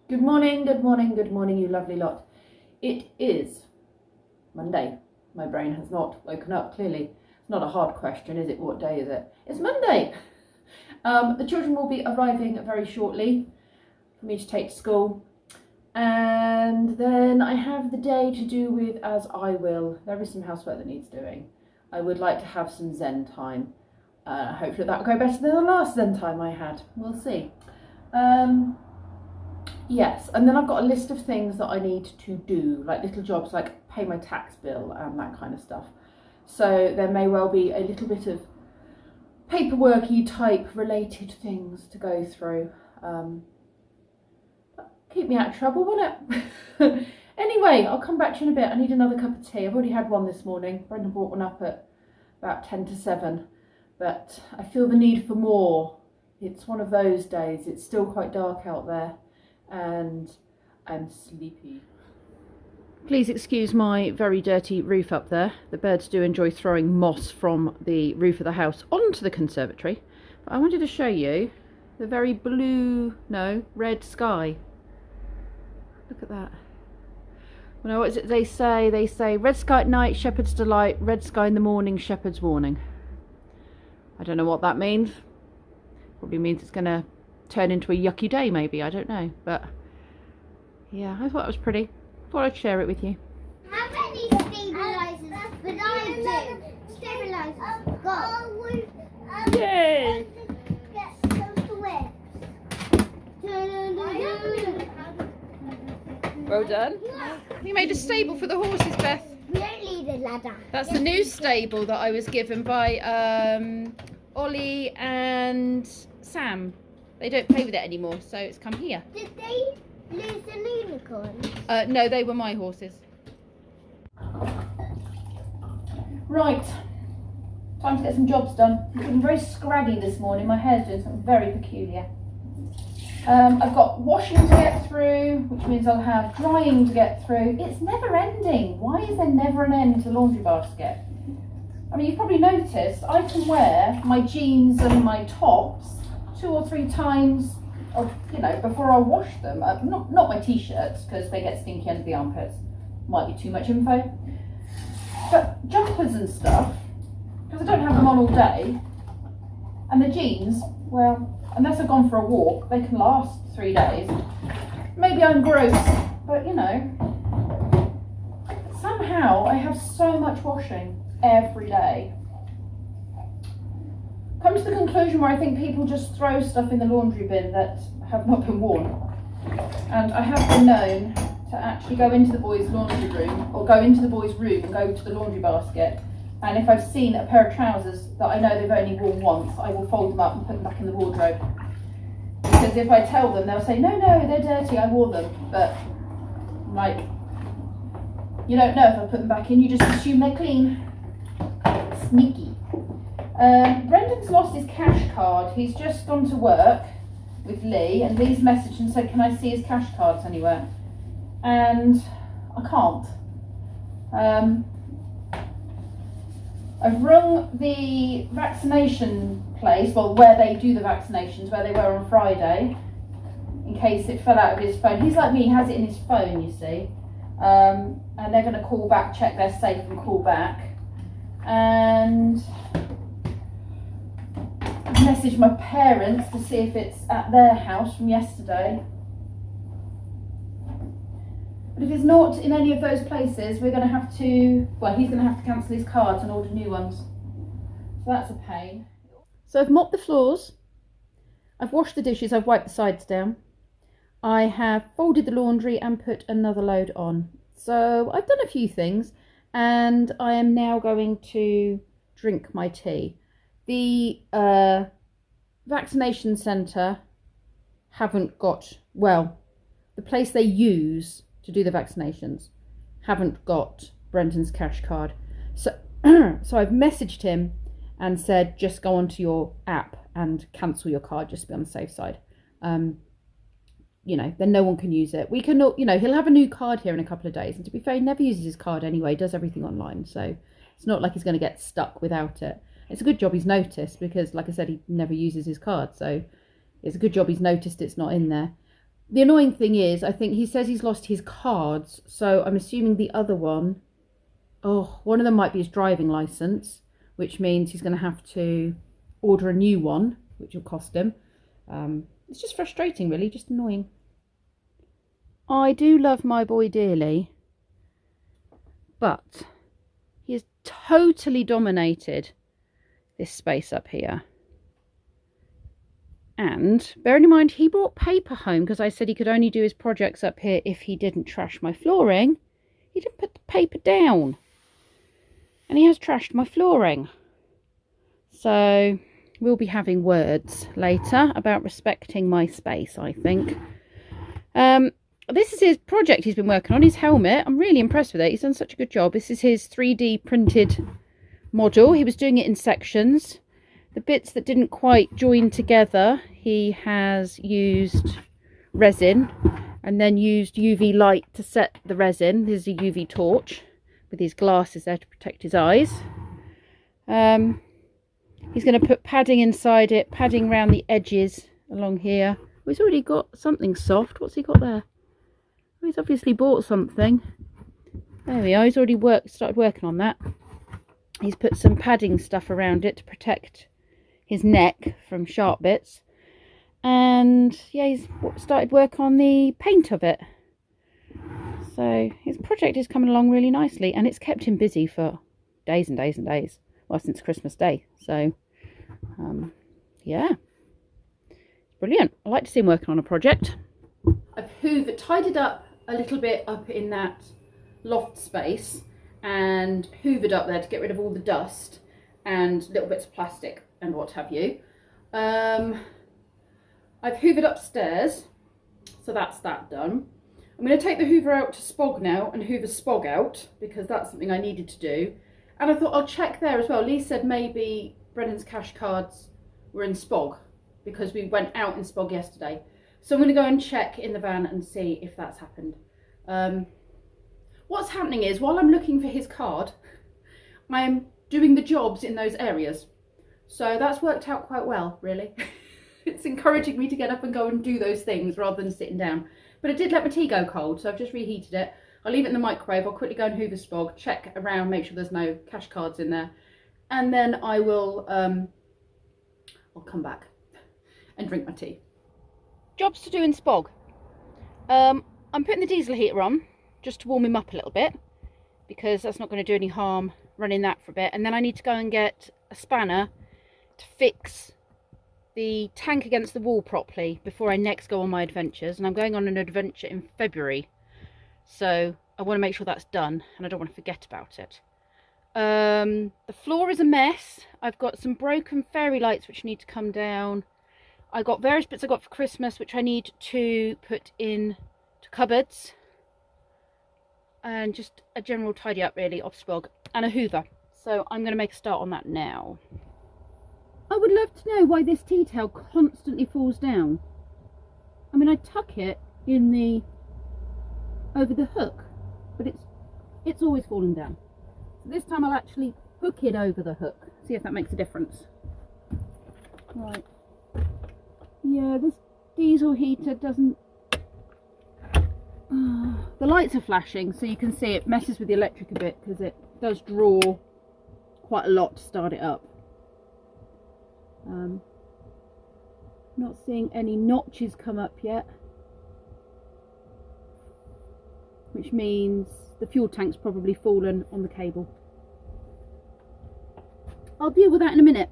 Good morning, good morning, good morning, you lovely lot. It is Monday. My brain has not woken up, clearly. It's not a hard question, is it? What day is it? It's Monday. The children will be arriving very shortly for me to take to school. And then I have the day to do with as I will. There is some housework that needs doing. I would like to have some Zen time. Hopefully that will go better than the last Zen time I had. We'll see. Yes, and then I've got a list of things that I need to do, like little jobs like pay my tax bill and that kind of stuff. So there may well be a little bit of paperworky type related things to go through. Keep me out of trouble, won't it? Anyway, I'll come back to you in a bit. I need another cup of tea. I've already had one this morning. Brendan brought one up at about 10 to 7, but I feel the need for more. It's one of those days. It's still quite dark out there and I'm sleepy. Please excuse my very dirty roof up there. The birds do enjoy throwing moss from the roof of the house onto the conservatory. But I wanted to show you the very red sky. Look at that. You know, what is it they say? They say red sky at night, shepherd's delight, red sky in the morning, shepherd's warning. I don't know what that means. Probably means it's going to turn into a yucky day, maybe. I don't know. But yeah, I thought it was pretty. Thought I'd share it with you. How many stabilizers? But I do. Stabilizers. Go. Yay! Get some twigs. Well done. You made a stable for the horses, Beth. We don't need a ladder. That's the new stable that I was given by Ollie and Sam. They don't play with it anymore, so it's come here. Did they lose the unicorn? No, they were my horses. Right, time to get some jobs done. I'm feeling very scraggy this morning. My hair's doing something very peculiar. I've got washing to get through, which means I'll have drying to get through. It's never ending. Why is there never an end to the laundry basket? I mean, you've probably noticed I can wear my jeans and my tops 2 or 3 times, before I wash them. Not my t-shirts, because they get stinky under the armpits. Might be too much info. But jumpers and stuff, because I don't have them on all day. And the jeans, well, unless I've gone for a walk, they can last 3 days. Maybe I'm gross, but somehow I have so much washing every day. Come to the conclusion where I think people just throw stuff in the laundry bin that have not been worn. And I have been known to actually go into the boys' laundry room, or go into the boys' room and go to the laundry basket. And if I've seen a pair of trousers that I know they've only worn once, I will fold them up and put them back in the wardrobe. Because if I tell them, they'll say, no, they're dirty, I wore them. But, like, you don't know if I put them back in, you just assume they're clean. Sneaky. Brendan's lost his cash card. He's just gone to work with Lee, and Lee's messaged and said, can I see his cash cards anywhere? And I can't. I've rung the vaccination place, well, where they do the vaccinations, where they were on Friday, in case it fell out of his phone. He's like me, he has it in his phone, you see. And they're going to call back, check they're safe and call back. And I've messaged my parents to see if it's at their house from yesterday. But if it's not in any of those places, we're going to have to, well, he's going to have to cancel his cards and order new ones. So that's a pain. So I've mopped the floors, I've washed the dishes, I've wiped the sides down. I have folded the laundry and put another load on. So I've done a few things, and I am now going to drink my tea. The vaccination centre haven't got, well, the place they use to do the vaccinations haven't got Brendan's cash card. So so I've messaged him and said, just go onto your app and cancel your card, just to be on the safe side. Then no one can use it. We can, he'll have a new card here in a couple of days. And to be fair, he never uses his card anyway. He does everything online. So it's not like he's going to get stuck without it. It's a good job he's noticed because, like I said, he never uses his card. So it's a good job he's noticed it's not in there. The annoying thing is, I think he says he's lost his cards, so I'm assuming the other one, one of them might be his driving licence, which means he's going to have to order a new one, which will cost him. It's just frustrating, really, just annoying. I do love my boy dearly, but he has totally dominated this space up here. And bearing in mind, he brought paper home because I said he could only do his projects up here if he didn't trash my flooring. He didn't put the paper down. And he has trashed my flooring. So we'll be having words later about respecting my space, I think. This is his project he's been working on, his helmet. I'm really impressed with it. He's done such a good job. This is his 3D printed model. He was doing it in sections. The bits that didn't quite join together, he has used resin and then used UV light to set the resin. This is a UV torch with his glasses there to protect his eyes. He's going to put padding inside it, padding around the edges along here. Oh, he's already got something soft. What's he got there? Oh, he's obviously bought something. There we are. He's already started working on that. He's put some padding stuff around it to protect his neck from sharp bits. And yeah, he's started work on the paint of it. So his project is coming along really nicely, and it's kept him busy for days and days and days. Well, since Christmas Day. So yeah, brilliant. I like to see him working on a project. I've tidied up a little bit up in that loft space and hoovered up there to get rid of all the dust and little bits of plastic and what have you. I've hoovered upstairs, so that's that done. I'm going to take the hoover out to Spog now and hoover Spog out because that's something I needed to do. And I thought I'll check there as well. Lee said maybe Brennan's cash cards were in Spog because we went out in Spog yesterday. So I'm going to go and check in the van and see if that's happened. What's happening is, while I'm looking for his card, I'm doing the jobs in those areas. So that's worked out quite well, really. It's encouraging me to get up and go and do those things rather than sitting down. But I did let my tea go cold, so I've just reheated it. I'll leave it in the microwave. I'll quickly go and hoover Spog, check around, make sure there's no cash cards in there. And then I will, I'll come back and drink my tea. Jobs to do in Spog. I'm putting the diesel heater on just to warm him up a little bit because that's not going to do any harm running that for a bit. And then I need to go and get a spanner to fix the tank against the wall properly before I next go on my adventures. And I'm going on an adventure in February, so I want to make sure that's done and I don't want to forget about it. The floor is a mess. I've got some broken fairy lights which need to come down. I got various bits I got for Christmas which I need to put in to cupboards, and just a general tidy up really of Spog and a hoover. So I'm going to make a start on that now. I would love to know why this tea towel constantly falls down. I mean, I tuck it in the over the hook, but it's always falling down. So this time I'll actually hook it over the hook, see if that makes a difference. Right. Yeah, this diesel heater doesn't... the lights are flashing, so you can see it messes with the electric a bit because it does draw quite a lot to start it up. Not seeing any notches come up yet, which means the fuel tank's probably fallen on the cable. I'll deal with that in a minute.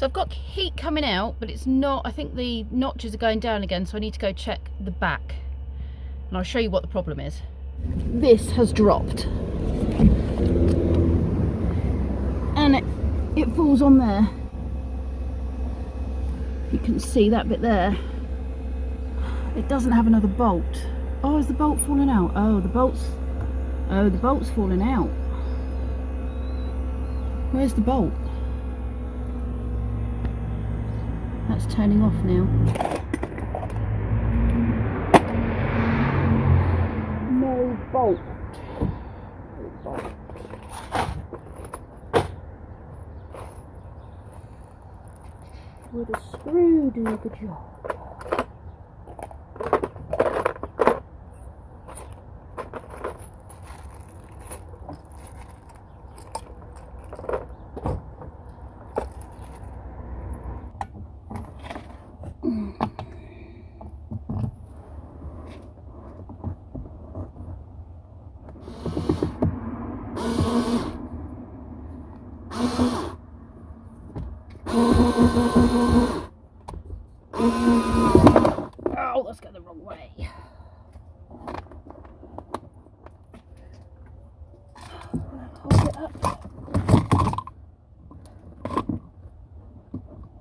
So I've got heat coming out, but it's not, I think the notches are going down again, so I need to go check the back. And I'll show you what the problem is. This has dropped. And it falls on there. You can see that bit there. It doesn't have another bolt. Oh, is the bolt falling out? Oh, the bolt's falling out. Where's the bolt? That's turning off now. No bolt. No bolt. Would a screw do the job? Oh, that's going the wrong way. Hold it up.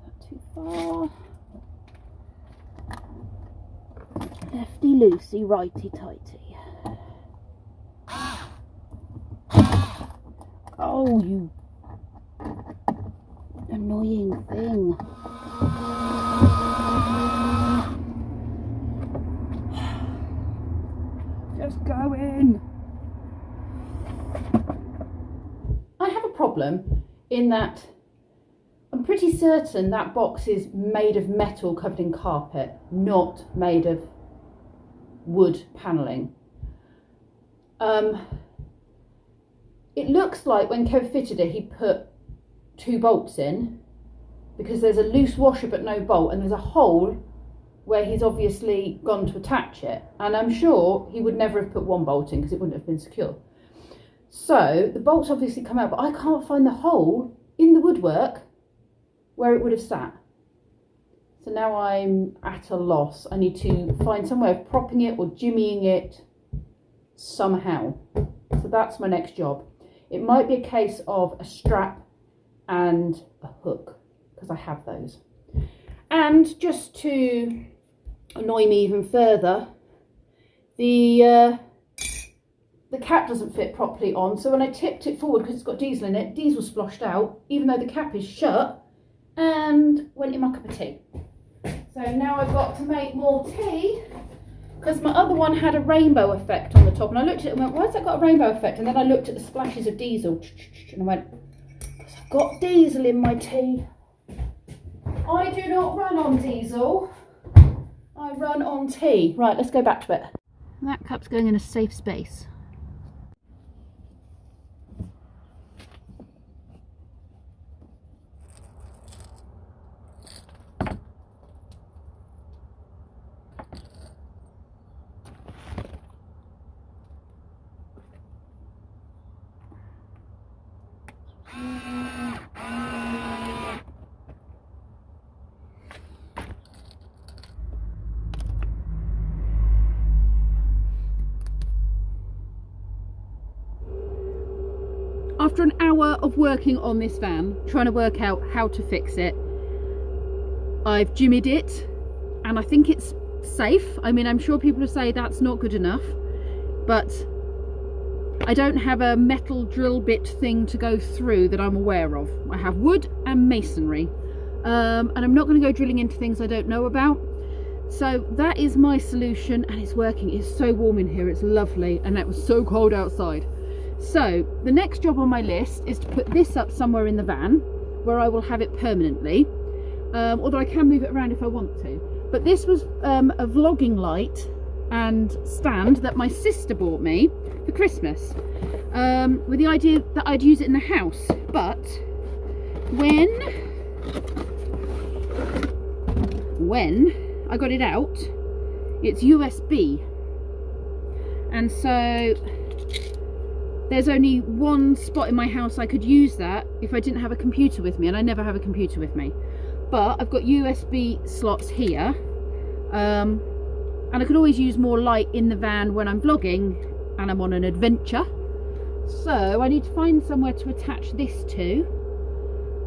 Not too far. Lefty loosey, righty tighty. Oh, you annoying thing. Just go in. I have a problem in that I'm pretty certain that box is made of metal covered in carpet, not made of wood panelling. It looks like when Kev fitted it, he put 2 bolts in, because there's a loose washer but no bolt, and there's a hole where he's obviously gone to attach it, and I'm sure he would never have put 1 bolt in because it wouldn't have been secure. So the bolts obviously come out, but I can't find the hole in the woodwork where it would have sat. So now I'm at a loss. I need to find some way of propping it or jimmying it somehow. So that's my next job. It might be a case of a strap and a hook, because I have those. And just to annoy me even further, the cap doesn't fit properly on, so when I tipped it forward, because it's got diesel in it, diesel splashed out, even though the cap is shut, and went in my cup of tea. So now I've got to make more tea, because my other one had a rainbow effect on the top, and I looked at it and went, why has that got a rainbow effect? And then I looked at the splashes of diesel, and I went, because I've got diesel in my tea. I do not run on diesel, I run on tea. Right, let's go back to it. That cup's going in a safe space. After an hour of working on this van, trying to work out how to fix it, I've jimmied it, and I think it's safe. I mean, I'm sure people will say that's not good enough, but I don't have a metal drill bit thing to go through that I'm aware of. I have wood and masonry, and I'm not going to go drilling into things I don't know about. So that is my solution, and it's working. It's so warm in here, it's lovely, and it was so cold outside. So the next job on my list is to put this up somewhere in the van where I will have it permanently, although I can move it around if I want to. But this was a vlogging light and stand that my sister bought me for Christmas, with the idea that I'd use it in the house. But when I got it out, it's USB, and so there's only one spot in my house I could use that if I didn't have a computer with me, and I never have a computer with me. but I've got USB slots here, and I could always use more light in the van when I'm vlogging and I'm on an adventure. So I need to find somewhere to attach this to,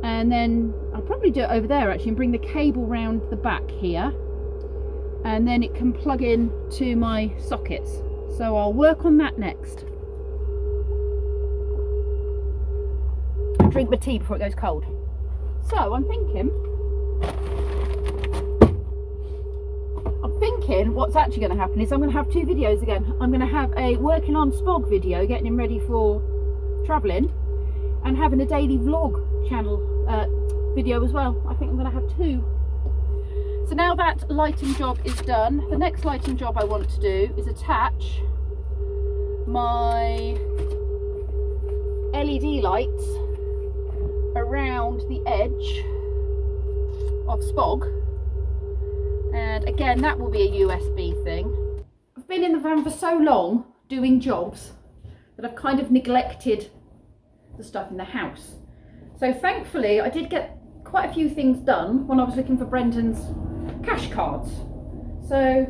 and then I'll probably do it over there actually and bring the cable round the back here, and then it can plug in to my sockets. So I'll work on that next. I'll drink my tea before it goes cold. So I'm thinking what's actually going to happen is I'm going to have two videos again. I'm going to have a working on Spog video, getting him ready for travelling, and having a daily vlog channel video as well. I think I'm going to have two. So now that lighting job is done, the next lighting job I want to do is attach my LED lights around the edge of Spog. And again, that will be a USB thing. I've been in the van for so long doing jobs that I've kind of neglected the stuff in the house. So thankfully I did get quite a few things done when I was looking for Brendan's cash cards. So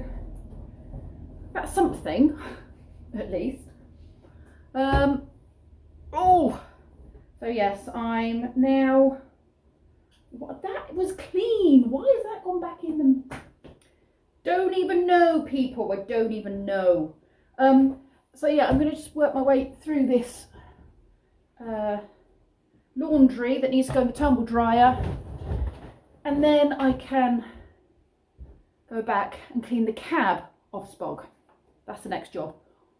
that's something, at least. Oh, so yes, I'm now, what, that was clean. Why has that gone back in them? Don't even know, people. I don't even know. So yeah, I'm going to just work my way through this laundry that needs to go in the tumble dryer, and then I can go back and clean the cab off Spog. That's the next job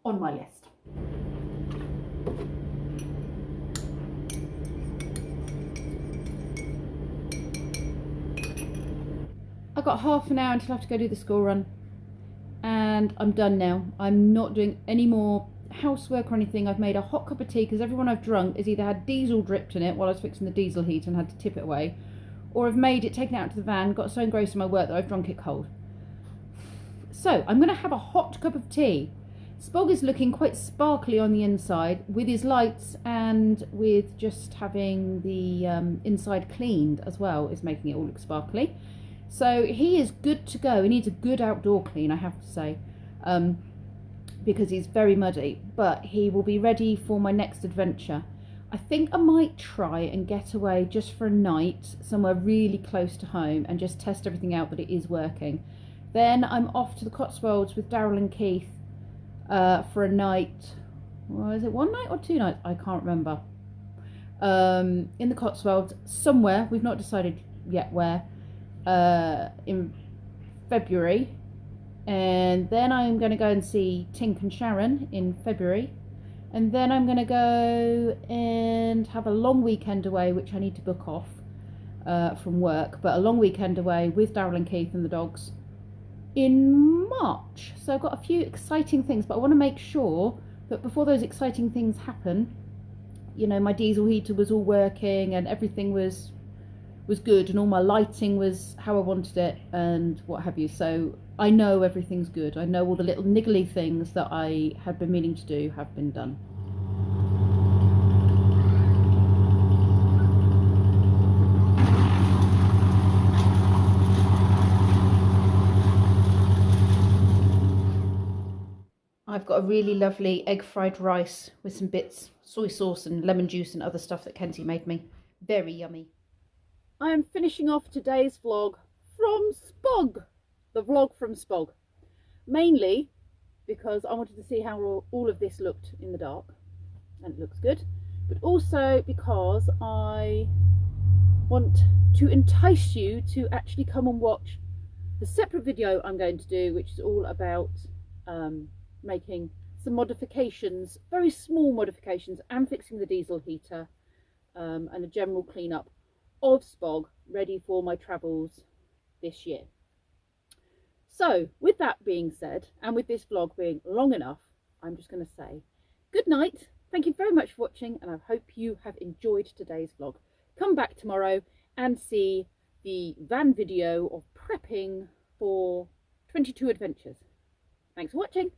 on my list. I've got half an hour until I have to go do the school run, and I'm done now. I'm not doing any more housework or anything. I've made a hot cup of tea because everyone I've drunk has either had diesel dripped in it while I was fixing the diesel heat and had to tip it away, or I've made it, taken it out to the van, got so engrossed in my work that I've drunk it cold. So I'm going to have a hot cup of tea. Spog is looking quite sparkly on the inside with his lights, and with just having the inside cleaned as well is making it all look sparkly. So he is good to go. He needs a good outdoor clean, I have to say, because he's very muddy, but he will be ready for my next adventure. I think I might try and get away just for a night somewhere really close to home and just test everything out that it is working. Then I'm off to the Cotswolds with Daryl and Keith for a night. Well, is it one night or two nights? I can't remember. In the Cotswolds somewhere, we've not decided yet where, in February, and then I'm going to go and see Tink and Sharon in February, and then I'm going to go and have a long weekend away, which I need to book off from work, but a long weekend away with Daryl and Keith and the dogs in March. So I've got a few exciting things, but I want to make sure that before those exciting things happen, you know, my diesel heater was all working and everything was good, and all my lighting was how I wanted it and what have you. So I know everything's good. I know all the little niggly things that I had been meaning to do have been done. I've got a really lovely egg fried rice with some bits, soy sauce and lemon juice and other stuff that Kenzie made me. Very yummy. I am finishing off today's vlog from Spog, the vlog from Spog, mainly because I wanted to see how all of this looked in the dark, and it looks good, but also because I want to entice you to actually come and watch the separate video I'm going to do, which is all about making some modifications, very small modifications, and fixing the diesel heater and a general cleanup of Spog, ready for my travels this year. So with that being said, and with this vlog being long enough, I'm just going to say good night. Thank you very much for watching, and I hope you have enjoyed today's vlog. Come back tomorrow and see the van video of prepping for 22 adventures. Thanks for watching.